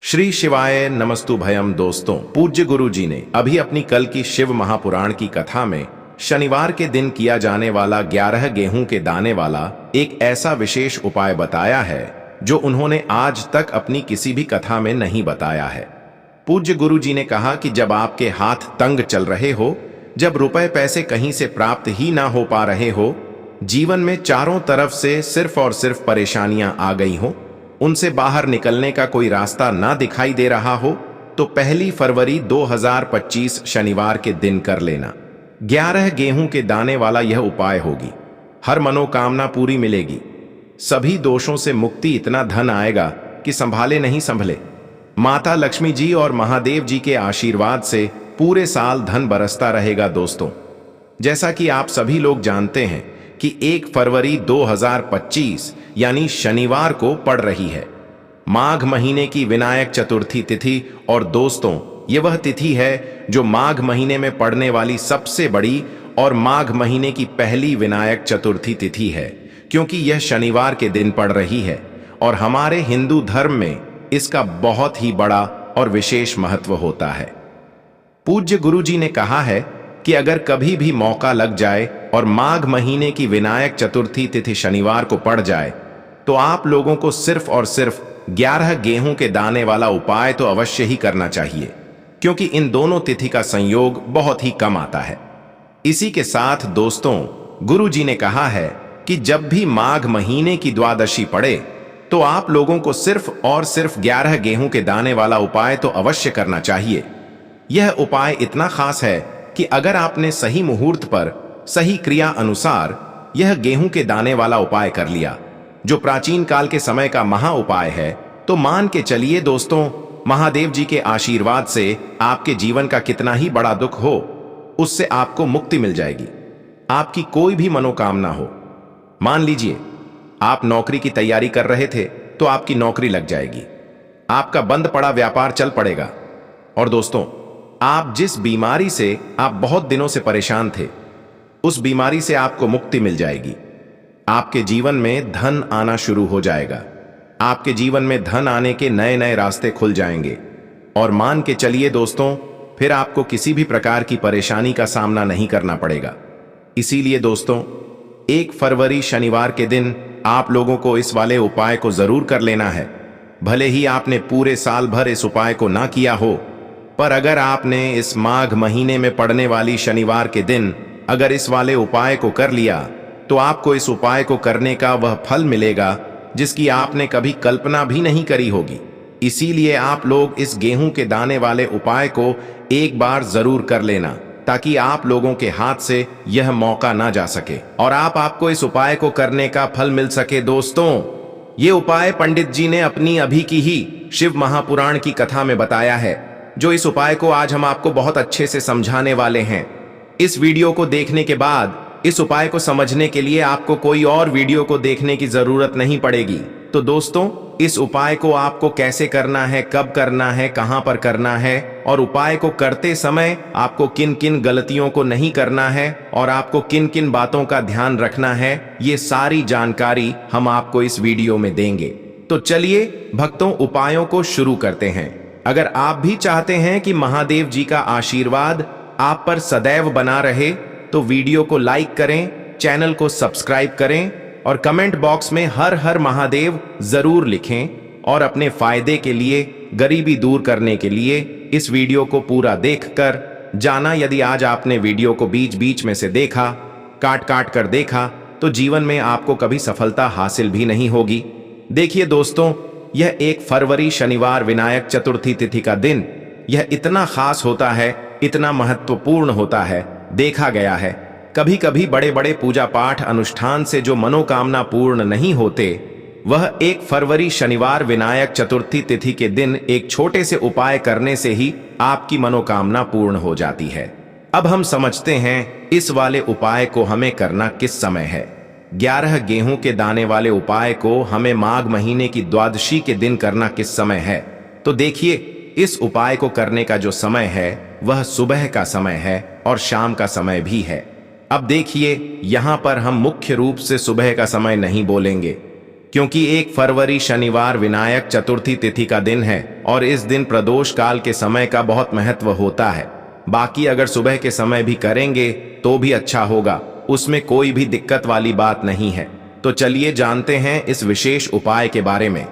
श्री शिवाय नमस्तु भयम। दोस्तों, पूज्य गुरु जी ने अभी अपनी कल की शिव महापुराण की कथा में शनिवार के दिन किया जाने वाला 11 गेहूं के दाने वाला एक ऐसा विशेष उपाय बताया है जो उन्होंने आज तक अपनी किसी भी कथा में नहीं बताया है। पूज्य गुरु जी ने कहा कि जब आपके हाथ तंग चल रहे हो, जब रुपए पैसे कहीं से प्राप्त ही ना हो पा रहे हो, जीवन में चारों तरफ से सिर्फ और सिर्फ परेशानियां आ गई हो, उनसे बाहर निकलने का कोई रास्ता ना दिखाई दे रहा हो, तो 1 फरवरी 2025 शनिवार के दिन कर लेना। 11 गेहूं के दाने वाला यह उपाय होगी। हर मनोकामना पूरी मिलेगी, सभी दोषों से मुक्ति, इतना धन आएगा कि संभाले नहीं संभले। माता लक्ष्मी जी और महादेव जी के आशीर्वाद से पूरे साल धन बरसता रहेगा। दोस्तों, जैसा कि आप सभी लोग जानते हैं कि 1 फरवरी 2025 यानी शनिवार को पड़ रही है माघ महीने की विनायक चतुर्थी तिथि। और दोस्तों, ये वह तिथि है जो माघ महीने में पड़ने वाली सबसे बड़ी और माघ महीने की पहली विनायक चतुर्थी तिथि है, क्योंकि यह शनिवार के दिन पड़ रही है और हमारे हिंदू धर्म में इसका बहुत ही बड़ा और विशेष महत्व होता है। पूज्य गुरु जी ने कहा है कि अगर कभी भी मौका लग जाए और माघ महीने की विनायक चतुर्थी तिथि शनिवार को पड़ जाए, तो आप लोगों को सिर्फ और सिर्फ 11 गेहूं के दाने वाला उपाय तो अवश्य ही करना चाहिए, क्योंकि इन दोनों तिथि का संयोग बहुत ही कम आता है। इसी के साथ दोस्तों, गुरु जी ने कहा है कि जब भी माघ महीने की द्वादशी पड़े, तो आप लोगों को सिर्फ और सिर्फ 11 गेहूं के दाने वाला उपाय तो अवश्य करना चाहिए। यह उपाय इतना खास है कि अगर आपने सही मुहूर्त पर सही क्रिया अनुसार यह गेहूं के दाने वाला उपाय कर लिया, जो प्राचीन काल के समय का महा उपाय है, तो मान के चलिए दोस्तों, महादेव जी के आशीर्वाद से आपके जीवन का कितना ही बड़ा दुख हो, उससे आपको मुक्ति मिल जाएगी। आपकी कोई भी मनोकामना हो, मान लीजिए आप नौकरी की तैयारी कर रहे थे, तो आपकी नौकरी लग जाएगी। आपका बंद पड़ा व्यापार चल पड़ेगा। और दोस्तों, आप जिस बीमारी से आप बहुत दिनों से परेशान थे, उस बीमारी से आपको मुक्ति मिल जाएगी। आपके जीवन में धन आना शुरू हो जाएगा। आपके जीवन में धन आने के नए नए रास्ते खुल जाएंगे। और मान के चलिए दोस्तों, फिर आपको किसी भी प्रकार की परेशानी का सामना नहीं करना पड़ेगा। इसीलिए दोस्तों, 1 फरवरी शनिवार के दिन आप लोगों को इस वाले उपाय को जरूर कर लेना है। भले ही आपने पूरे साल भर इस उपाय को ना किया हो, पर अगर आपने इस माघ महीने में पड़ने वाली शनिवार के दिन अगर इस वाले उपाय को कर लिया, तो आपको इस उपाय को करने का वह फल मिलेगा जिसकी आपने कभी कल्पना भी नहीं करी होगी। इसीलिए आप लोग इस गेहूं के दाने वाले उपाय को एक बार जरूर कर लेना, ताकि आप लोगों के हाथ से यह मौका ना जा सके और आपको इस उपाय को करने का फल मिल सके। दोस्तों, ये उपाय पंडित जी ने अपनी अभी की ही शिव महापुराण की कथा में बताया है, जो इस उपाय को आज हम आपको बहुत अच्छे से समझाने वाले हैं। इस वीडियो को देखने के बाद इस उपाय को समझने के लिए आपको कोई और वीडियो को देखने की जरूरत नहीं पड़ेगी। तो दोस्तों, इस उपाय को आपको कैसे करना है, कब करना है, कहां पर करना है, और उपाय को करते समय आपको किन किन गलतियों को नहीं करना है और आपको किन किन बातों का ध्यान रखना है, ये सारी जानकारी हम आपको इस वीडियो में देंगे। तो चलिए भक्तों, उपायों को शुरू करते हैं। अगर आप भी चाहते हैं कि महादेव जी का आशीर्वाद आप पर सदैव बना रहे, तो वीडियो को लाइक करें, चैनल को सब्सक्राइब करें और कमेंट बॉक्स में हर हर महादेव जरूर लिखें। और अपने फायदे के लिए, गरीबी दूर करने के लिए इस वीडियो को पूरा देखकर जाना। यदि आज आपने वीडियो को बीच बीच में से देखा, काट काट कर देखा, तो जीवन में आपको कभी सफलता हासिल भी नहीं होगी। देखिए दोस्तों, यह 1 फरवरी शनिवार विनायक चतुर्थी तिथि का दिन यह इतना खास होता है, इतना महत्वपूर्ण होता है। देखा गया है कभी कभी बड़े बड़े पूजा पाठ अनुष्ठान से जो मनोकामना पूर्ण नहीं होते, वह 1 फरवरी शनिवार विनायक चतुर्थी तिथि के दिन एक छोटे से उपाय करने से ही आपकी मनोकामना पूर्ण हो जाती है। अब हम समझते हैं इस वाले उपाय को हमें करना किस समय है। 11 गेहूं के दाने वाले उपाय को हमें माघ महीने की द्वादशी के दिन करना किस समय है। तो देखिए, इस उपाय को करने का जो समय है वह सुबह का समय है और शाम का समय भी है। अब देखिए, यहां पर हम मुख्य रूप से सुबह का समय नहीं बोलेंगे, क्योंकि 1 फरवरी शनिवार विनायक चतुर्थी तिथि का दिन है और इस दिन प्रदोष काल के समय का बहुत महत्व होता है। बाकी अगर सुबह के समय भी करेंगे तो भी अच्छा होगा, उसमें कोई भी दिक्कत वाली बात नहीं है। तो चलिए जानते हैं इस विशेष उपाय के बारे में।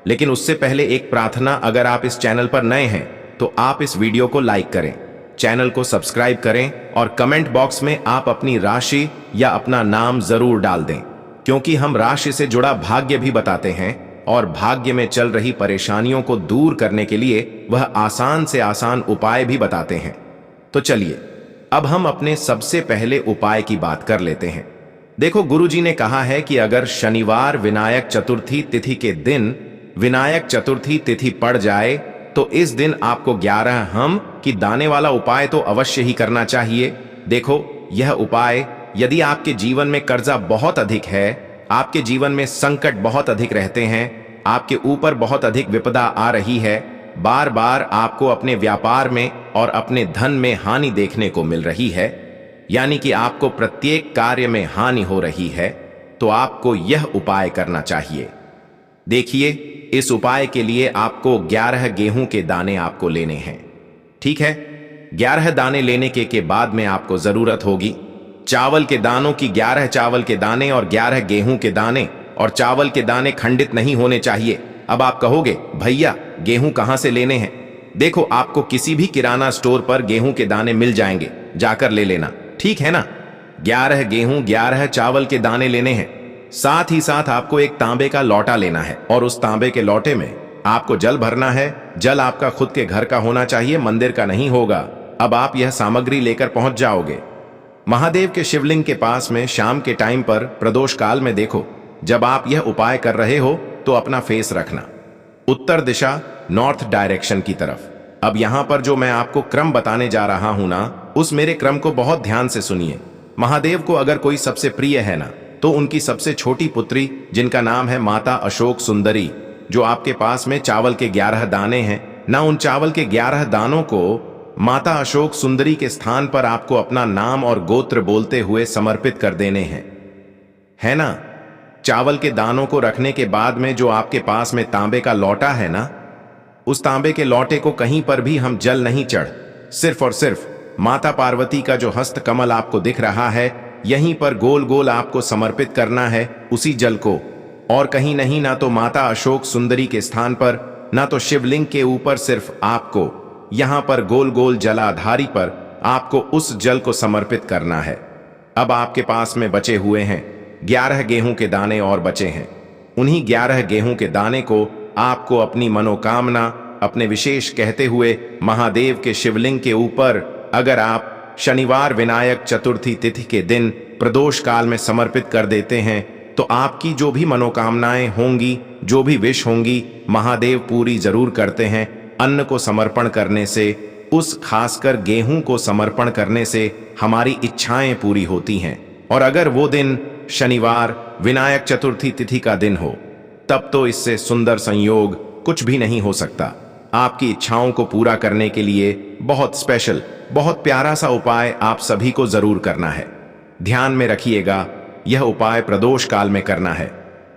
लेकिन उससे पहले एक प्रार्थना, अगर आप इस चैनल पर नए हैं तो आप इस वीडियो को लाइक करें, चैनल को सब्सक्राइब करें और कमेंट बॉक्स में आप अपनी राशि या अपना नाम जरूर डाल दें, क्योंकि हम राशि से जुड़ा भाग्य भी बताते हैं और भाग्य में चल रही परेशानियों को दूर करने के लिए वह आसान से आसान उपाय भी बताते हैं। तो चलिए अब हम अपने सबसे पहले उपाय की बात कर लेते हैं। देखो, गुरुजी ने कहा है कि अगर शनिवार विनायक चतुर्थी तिथि के दिन विनायक चतुर्थी तिथि पड़ जाए तो इस दिन आपको 11 हम की दाने वाला उपाय तो अवश्य ही करना चाहिए। देखो, यह उपाय यदि आपके जीवन में कर्जा बहुत अधिक है, आपके जीवन में संकट बहुत अधिक रहते हैं, आपके ऊपर बहुत अधिक विपदा आ रही है, बार बार आपको अपने व्यापार में और अपने धन में हानि देखने को मिल रही है, यानी कि आपको प्रत्येक कार्य में हानि हो रही है, तो आपको यह उपाय करना चाहिए। देखिए, इस उपाय के लिए आपको 11 गेहूं के दाने आपको लेने हैं। ठीक है, 11 दाने लेने के बाद में आपको जरूरत होगी चावल के दानों की। 11 चावल के दाने और 11 गेहूं के दाने, और चावल के दाने खंडित नहीं होने चाहिए। अब आप कहोगे, भैया गेहूं कहां से लेने हैं? देखो, आपको किसी भी किराना स्टोर पर गेहूं के दाने मिल जाएंगे, जाकर ले लेना, ठीक है ना। 11 गेहूं 11 चावल के दाने लेने हैं। साथ ही साथ आपको एक तांबे का लोटा लेना है और उस तांबे के लोटे में आपको जल भरना है। जल आपका खुद के घर का होना चाहिए, मंदिर का नहीं होगा। अब आप यह सामग्री लेकर पहुंच जाओगे महादेव के शिवलिंग के पास में शाम के टाइम पर प्रदोष काल में। देखो, जब आप यह उपाय कर रहे हो तो अपना फेस रखना उत्तर दिशा, नॉर्थ डायरेक्शन की तरफ। अब यहां पर जो मैं आपको क्रम बताने जा रहा हूं ना, उस मेरे क्रम को बहुत ध्यान से सुनिए। महादेव को अगर कोई सबसे प्रिय है ना, तो उनकी सबसे छोटी पुत्री, जिनका नाम है माता अशोक सुंदरी, जो आपके पास में चावल के 11 दाने हैं ना, उन चावल के 11 दानों को माता अशोक सुंदरी के स्थान पर आपको अपना नाम और गोत्र बोलते हुए समर्पित कर देने हैं, है ना। चावल के दानों को रखने के बाद में जो आपके पास में तांबे का लोटा है ना, उस तांबे के लोटे को कहीं पर भी हम जल नहीं चढ़, सिर्फ और सिर्फ माता पार्वती का जो हस्त कमल आपको दिख रहा है, यहीं पर गोल गोल आपको समर्पित करना है उसी जल को, और कहीं नहीं, ना तो माता अशोक सुंदरी के स्थान पर, ना तो शिवलिंग के ऊपर, सिर्फ आपको यहां पर गोल गोल जलाधारी पर आपको उस जल को समर्पित करना है। अब आपके पास में बचे हुए हैं 11 गेहूं के दाने और बचे हैं। उन्हीं 11 गेहूं के दाने को आपको अपनी मनोकामना, अपने विशेष कहते हुए महादेव के शिवलिंग के ऊपर, अगर आप शनिवार विनायक चतुर्थी तिथि के दिन प्रदोष काल में समर्पित कर देते हैं तो आपकी जो भी मनोकामनाएं होंगी, जो भी विश होंगी, महादेव पूरी जरूर करते हैं। अन्न को समर्पण करने से, उस खासकर गेहूं को समर्पण करने से हमारी इच्छाएं पूरी होती हैं। और अगर वो दिन शनिवार विनायक चतुर्थी तिथि का दिन हो, तब तो इससे सुंदर संयोग कुछ भी नहीं हो सकता। आपकी इच्छाओं को पूरा करने के लिए बहुत स्पेशल, बहुत प्यारा सा उपाय आप सभी को जरूर करना है। ध्यान में रखिएगा, यह उपाय प्रदोष काल में करना है।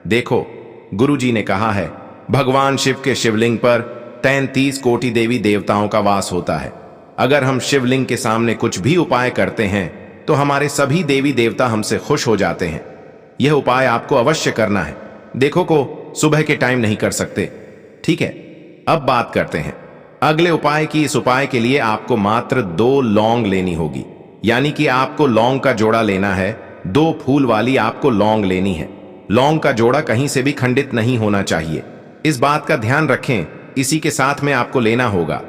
देखो, गुरुजी ने कहा है, भगवान शिव के शिवलिंग पर 33 कोटि देवी देवताओं का वास होता है। अगर हम शिवलिंग के सामने कुछ भी उपाय करते हैं तो हमारे सभी देवी देवता हमसे खुश हो जाते हैं। यह उपाय आपको अवश्य करना है। देखो को सुबह के टाइम नहीं कर सकते, ठीक है। अब बात करते हैं अगले उपाय की। इस उपाय के लिए आपको मात्र 2 लौंग लेनी होगी, यानी कि आपको लौंग का जोड़ा लेना है। 2 फूल वाली आपको लौंग लेनी है। लौंग का जोड़ा कहीं से भी खंडित नहीं होना चाहिए, इस बात का ध्यान रखें। इसी के साथ में आपको लेना होगा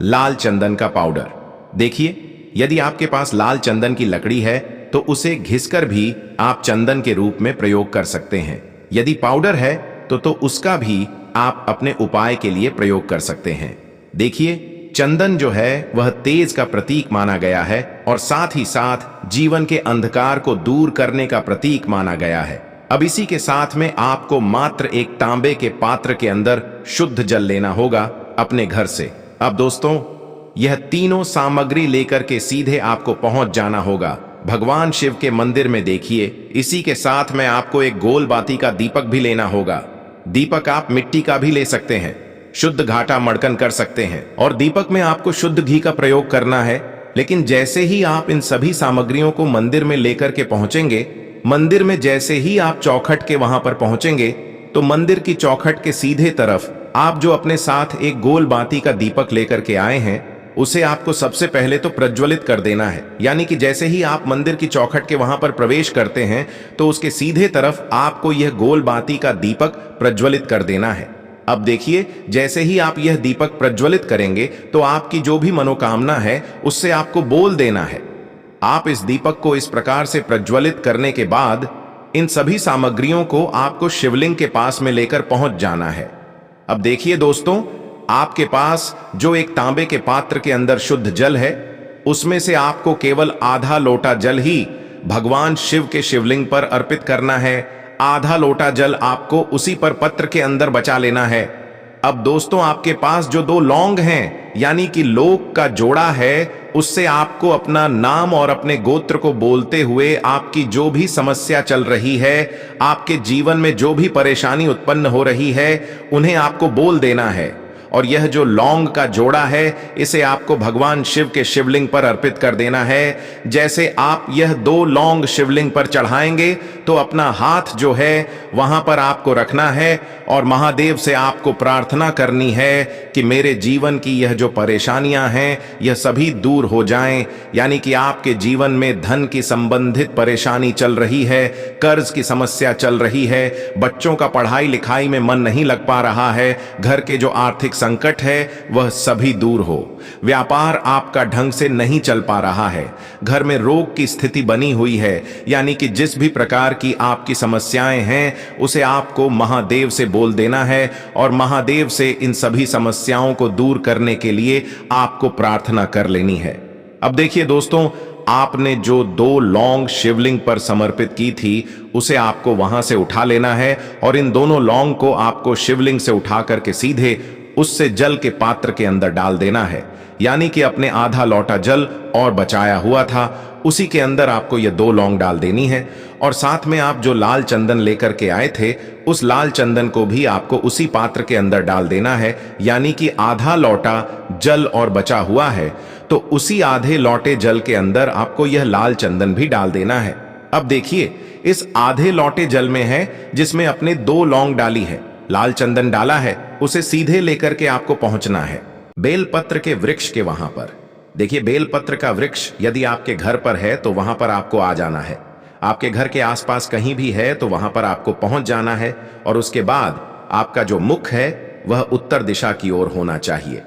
लाल चंदन का पाउडर। देखिए, यदि आपके पास लाल चंदन की लकड़ी है तो उसे घिसकर भी आप चंदन के रूप में प्रयोग कर सकते हैं। यदि पाउडर है तो उसका भी आप अपने उपाय के लिए प्रयोग कर सकते हैं। देखिए, चंदन जो है वह तेज का प्रतीक माना गया है और साथ ही साथ जीवन के अंधकार को दूर करने का प्रतीक माना गया है। अब इसी के साथ में आपको मात्र एक तांबे के पात्र के अंदर शुद्ध जल लेना होगा अपने घर से। अब दोस्तों, यह तीनों सामग्री लेकर के सीधे आपको पहुंच जाना होगा भगवान शिव के मंदिर में देखिए। इसी के साथ में आपको एक गोल बाती का दीपक भी लेना होगा। दीपक आप मिट्टी का भी ले सकते हैं, शुद्ध घाटा मड़कन कर सकते हैं, और दीपक में आपको शुद्ध घी का प्रयोग करना है। लेकिन जैसे ही आप इन सभी सामग्रियों को मंदिर में लेकर के पहुंचेंगे, मंदिर में जैसे ही आप चौखट के वहां पर पहुंचेंगे, तो मंदिर की चौखट के सीधे तरफ आप जो अपने साथ एक गोल बाती का दीपक लेकर के आए हैं, उसे आपको सबसे पहले तो प्रज्वलित कर देना है। यानी कि जैसे ही आप मंदिर की चौखट के वहां पर प्रवेश करते हैं, तो उसके सीधे तरफ आपको यह गोल बाती का दीपक प्रज्वलित कर देना है। अब देखिए, जैसे ही आप यह दीपक प्रज्वलित करेंगे, तो आपकी जो भी मनोकामना है उससे आपको बोल देना है। आप इस दीपक को इस प्रकार से प्रज्वलित करने के बाद इन सभी सामग्रियों को आपको शिवलिंग के पास में लेकर पहुंच जाना है। अब देखिए दोस्तों, आपके पास जो एक तांबे के पात्र के अंदर शुद्ध जल है, उसमें से आपको केवल आधा लोटा जल ही भगवान शिव के शिवलिंग पर अर्पित करना है। आधा लोटा जल आपको उसी पर पत्र के अंदर बचा लेना है। अब दोस्तों, आपके पास जो 2 लौंग हैं, यानी कि लोक का जोड़ा है, उससे आपको अपना नाम और अपने गोत्र को बोलते हुए आपकी जो भी समस्या चल रही है, आपके जीवन में जो भी परेशानी उत्पन्न हो रही है, उन्हें आपको बोल देना है। और यह जो लौंग का जोड़ा है, इसे आपको भगवान शिव के शिवलिंग पर अर्पित कर देना है। जैसे आप यह 2 लौंग शिवलिंग पर चढ़ाएंगे, तो अपना हाथ जो है वहां पर आपको रखना है और महादेव से आपको प्रार्थना करनी है कि मेरे जीवन की यह जो परेशानियां हैं, यह सभी दूर हो जाएं। यानी कि आपके जीवन में धन की संबंधित परेशानी चल रही है, कर्ज की समस्या चल रही है, बच्चों का पढ़ाई लिखाई में मन नहीं लग पा रहा है, घर के जो आर्थिक संकट है वह सभी दूर हो, व्यापार आपका ढंग से नहीं चल पा रहा है, घर में रोग की स्थिति बनी हुई है, यानी कि जिस भी प्रकार की आपकी समस्याएं हैं, उसे आपको महादेव से बोल देना है और महादेव से इन सभी समस्याओं को दूर करने के लिए आपको प्रार्थना कर लेनी है। अब देखिए दोस्तों, आपने जो 2 लौंग शिवलिंग पर समर्पित की थी, उसे आपको वहां से उठा लेना है और इन दोनों लौंग को आपको शिवलिंग से उठा करके सीधे उससे जल के पात्र के अंदर डाल देना है। यानी कि अपने आधा लोटा जल और बचाया हुआ था, उसी के अंदर आपको ये 2 लौंग डाल देनी है। और साथ में आप जो लाल चंदन लेकर के आए थे, उस लाल चंदन को भी आपको उसी पात्र के अंदर डाल देना है। यानी कि आधा लोटा जल और बचा हुआ है, तो उसी आधे लोटे जल के अंदर आपको यह लाल चंदन भी डाल देना है। अब देखिए, इस आधे लोटे जल में है जिसमें अपने 2 लौंग डाली है, लाल चंदन डाला है, उसे सीधे लेकर के आपको पहुंचना है बेलपत्र के वृक्ष के वहां पर। देखिए, बेलपत्र का वृक्ष यदि आपके घर पर है तो वहां पर आपको आ जाना है। आपके घर के आसपास कहीं भी है तो वहां पर आपको पहुंच जाना है। और उसके बाद आपका जो मुख है वह उत्तर दिशा की ओर होना चाहिए।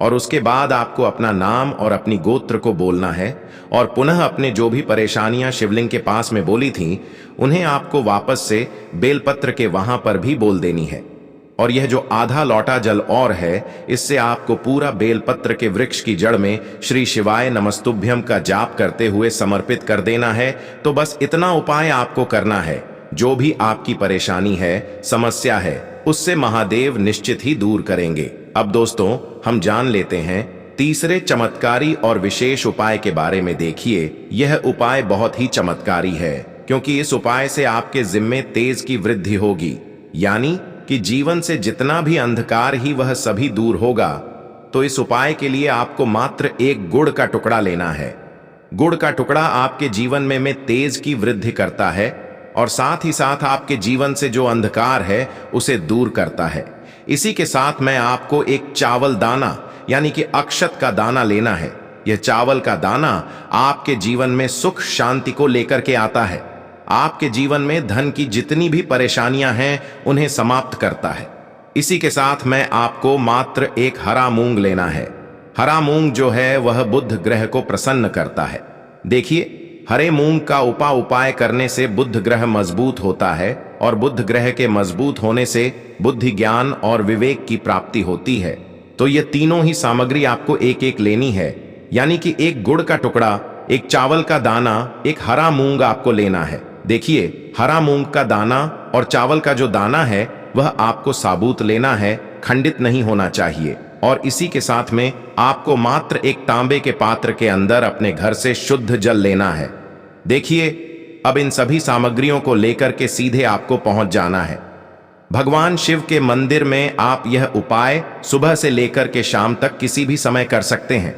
और उसके बाद आपको अपना नाम और अपनी गोत्र को बोलना है और पुनः अपने जो भी परेशानियां शिवलिंग के पास में बोली थीं, उन्हें आपको वापस से बेलपत्र के वहां पर भी बोल देनी है। और यह जो आधा लोटा जल और है, इससे आपको पूरा बेलपत्र के वृक्ष की जड़ में श्री शिवाय नमस्तुभ्यम का जाप करते हुए समर्पित कर देना है। तो बस इतना उपाय आपको करना है। जो भी आपकी परेशानी है, समस्या है, उससे महादेव निश्चित ही दूर करेंगे। अब दोस्तों, हम जान लेते हैं तीसरे चमत्कारी और विशेष उपाय के बारे में। देखिए, यह उपाय बहुत ही चमत्कारी है, क्योंकि इस उपाय से आपके जिम्मे तेज की वृद्धि होगी, यानी कि जीवन से जितना भी अंधकार ही वह सभी दूर होगा। तो इस उपाय के लिए आपको मात्र एक गुड़ का टुकड़ा लेना है। गुड़ का टुकड़ा आपके जीवन में तेज की वृद्धि करता है और साथ ही साथ आपके जीवन से जो अंधकार है उसे दूर करता है। इसी के साथ मैं आपको एक चावल दाना यानी कि अक्षत का दाना लेना है। यह चावल का दाना आपके जीवन में सुख शांति को लेकर के आता है। आपके जीवन में धन की जितनी भी परेशानियां हैं उन्हें समाप्त करता है। इसी के साथ मैं आपको मात्र एक हरा मूंग लेना है। हरा मूंग जो है वह बुध ग्रह को प्रसन्न करता है। देखिए, हरे मूंग का उपाय करने से बुध ग्रह मजबूत होता है और बुध ग्रह के मजबूत होने से बुद्धि, ज्ञान और विवेक की प्राप्ति होती है। तो ये तीनों ही सामग्री आपको एक एक लेनी है, यानी कि एक गुड़ का टुकड़ा, एक चावल का दाना, एक हरा मूंग आपको लेना है। देखिए, हरा मूंग का दाना और चावल का जो दाना है वह आपको साबुत लेना है, खंडित नहीं होना चाहिए। और इसी के साथ में आपको मात्र एक तांबे के पात्र के अंदर अपने घर से शुद्ध जल लेना है। देखिए, अब इन सभी सामग्रियों को लेकर के सीधे आपको पहुंच जाना है। भगवान शिव के मंदिर में आप यह उपाय सुबह से लेकर के शाम तक किसी भी समय कर सकते हैं,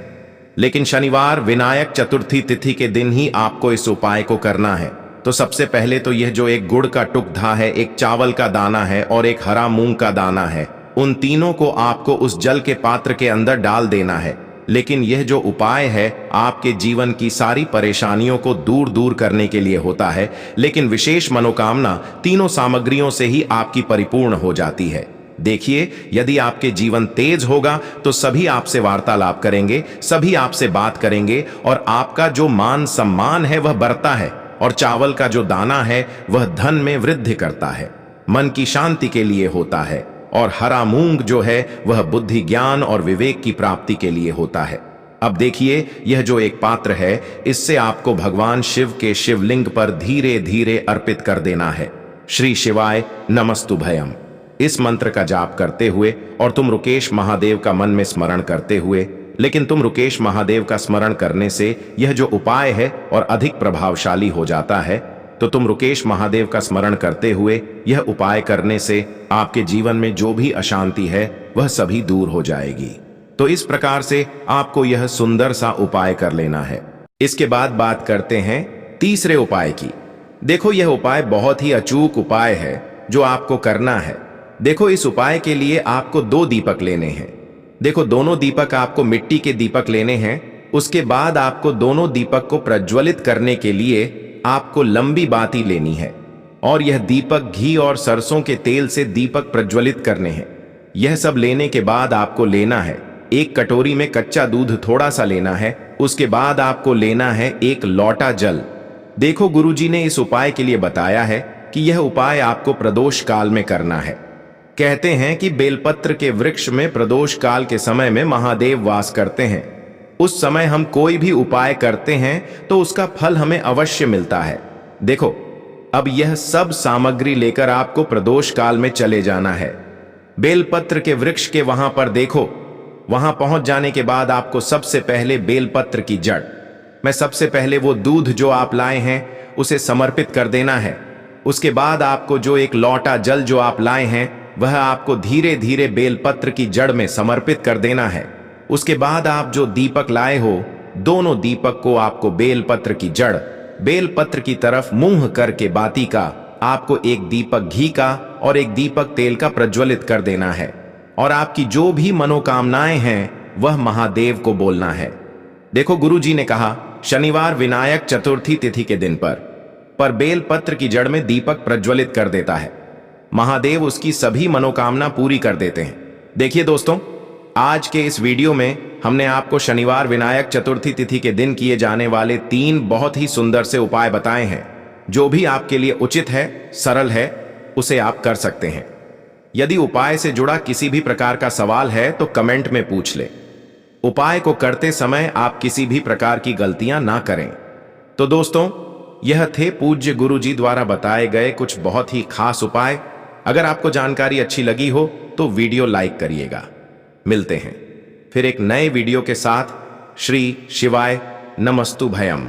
लेकिन शनिवार विनायक चतुर्थी तिथि के दिन ही आपको इस उपाय को करना है। तो सबसे पहले तो यह जो एक गुड़ का टुकड़ा है, एक चावल का दाना है और एक हरा मूंग का दाना है, उन तीनों को आपको उस जल के पात्र के अंदर डाल देना है। लेकिन यह जो उपाय है आपके जीवन की सारी परेशानियों को दूर दूर करने के लिए होता है, लेकिन विशेष मनोकामना तीनों सामग्रियों से ही आपकी परिपूर्ण हो जाती है। देखिए, यदि आपके जीवन तेज होगा तो सभी आपसे वार्तालाप करेंगे, सभी आपसे बात करेंगे और आपका जो मान सम्मान है वह बढ़ता है, और चावल का जो दाना है वह धन में वृद्धि करता है, मन की शांति के लिए होता है, और हरा मूंग जो है वह बुद्धि, ज्ञान और विवेक की प्राप्ति के लिए होता है। अब देखिए, यह जो एक पात्र है, इससे आपको भगवान शिव के शिवलिंग पर धीरे धीरे अर्पित कर देना है। श्री शिवाय नमस्तुभयम इस मंत्र का जाप करते हुए, और तुम रुकेश महादेव का मन में स्मरण करते हुए, लेकिन तुम रुकेश महादेव का स्मरण करने से यह जो उपाय है और अधिक प्रभावशाली हो जाता है। तो तुम रुकेश महादेव का स्मरण करते हुए यह उपाय करने से आपके जीवन में जो भी अशांति है वह सभी दूर हो जाएगी। तो इस प्रकार से आपको यह सुंदर सा उपाय कर लेना है। इसके बाद बात करते हैं तीसरे उपाय की। देखो, यह उपाय बहुत ही अचूक उपाय है जो आपको करना है। देखो, इस उपाय के लिए आपको 2 दीपक लेने हैं। देखो, दोनों दीपक आपको मिट्टी के दीपक लेने हैं। उसके बाद आपको दोनों दीपक को प्रज्वलित करने के लिए आपको लंबी बाती लेनी है, और यह दीपक घी और सरसों के तेल से दीपक प्रज्वलित करने हैं। यह सब लेने के बाद आपको लेना है एक कटोरी में कच्चा दूध थोड़ा सा लेना है। उसके बाद आपको लेना है एक लोटा जल। देखो, गुरुजी ने इस उपाय के लिए बताया है कि यह उपाय आपको प्रदोष काल में करना है। कहते हैं कि बेलपत्र के वृक्ष में प्रदोष काल के समय में महादेव वास करते हैं। उस समय हम कोई भी उपाय करते हैं तो उसका फल हमें अवश्य मिलता है। देखो, अब यह सब सामग्री लेकर आपको प्रदोष काल में चले जाना है। बेलपत्र के वृक्ष के वहां पर देखो, वहां पहुंच जाने के बाद आपको सबसे पहले बेलपत्र की जड़ में सबसे पहले वो दूध जो आप लाए हैं उसे समर्पित कर देना है। उसके बाद आपको जो एक लोटा जल जो आप लाए हैं वह आपको धीरे धीरे बेलपत्र की जड़ में समर्पित कर देना है। उसके बाद आप जो दीपक लाए हो, दोनों दीपक को आपको बेलपत्र की जड़, बेलपत्र की तरफ मुंह करके बाती का आपको एक दीपक घी का और एक दीपक तेल का प्रज्वलित कर देना है, और आपकी जो भी मनोकामनाएं हैं वह महादेव को बोलना है। देखो, गुरुजी ने कहा शनिवार विनायक चतुर्थी तिथि के दिन पर बेलपत्र की जड़ में दीपक प्रज्वलित कर देता है, महादेव उसकी सभी मनोकामना पूरी कर देते हैं। देखिए दोस्तों, आज के इस वीडियो में हमने आपको शनिवार विनायक चतुर्थी तिथि के दिन किए जाने वाले 3 बहुत ही सुंदर से उपाय बताए हैं। जो भी आपके लिए उचित है, सरल है, उसे आप कर सकते हैं। यदि उपाय से जुड़ा किसी भी प्रकार का सवाल है तो कमेंट में पूछ ले। उपाय को करते समय आप किसी भी प्रकार की गलतियां ना करें। तो दोस्तों, यह थे पूज्य गुरुजी द्वारा बताए गए कुछ बहुत ही खास उपाय। अगर आपको जानकारी अच्छी लगी हो तो वीडियो लाइक करिएगा। मिलते हैं फिर एक नए वीडियो के साथ। श्री शिवाय नमस्तुभयम।